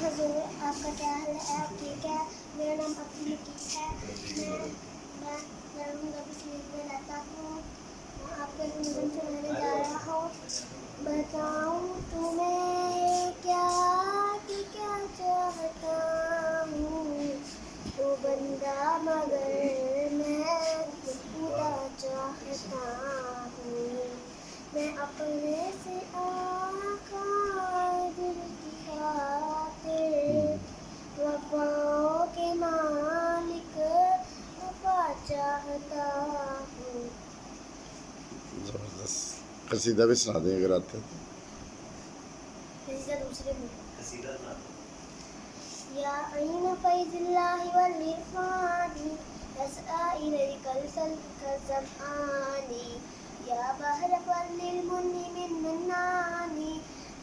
حضور، آپ کا کیا حال ہے؟ آپ ٹھیک ہے؟ میرا نام عبد الحکیم ہے۔ میں درہم شریف میں رہتا ہوں۔ میں آپ کے نظم سنانے جا رہا ہوں۔ بتاؤں تمہیں کیا کہ کیا چاہتا ہوں، تو بندہ مگر میں خدا چاہتا ہوں۔ میں اپنے سے آقا دل کی خاطر وفاؤں کے مالک وفا چاہتا ہوں۔ زبردست قصیدہ بھی سنا دیں اگر آتے ہیں قصیدہ دوسرے میں یا عین فیض اللہ والعرفان یسعی الیک الفلک کالظمآن، یا بحر فضل المنعم المنان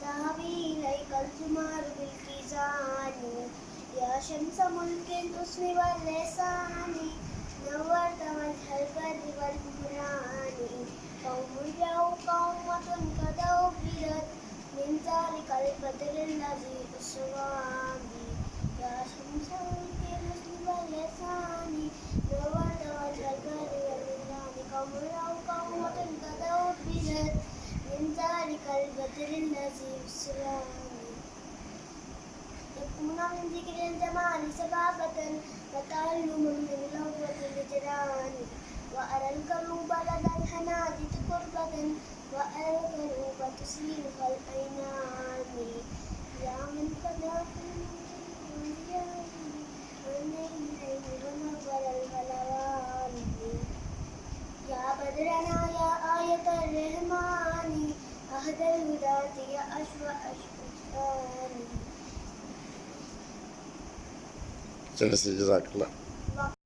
تهوی الیک الثمار بالخزان، یا شمس ملک الحسن واللسان نورت وجه البر والبرهان، قوم جاءوا قومة قد أبدت من ذلك البدر الذي أسرى بي، يا شمس ملك الحسن واللسان نورت وجه البر والبرهان، قوم جاءوا قومة قد أبدت من ذلك البدر الذي أسرى بي، يكون من ذكر الجمال سبابة وتعلم من لغة الهجران، وأرى القلوب لدى الحناجر قربة وأرى القلوب تسيرها الأينان، يا من قضى في الأنبياء والنبيين ونور الهلوان، يا بدرنا يا آية الرحمن أهدى الهداة يا أشوى أشوان۔ چلے سے جزاک اللہ۔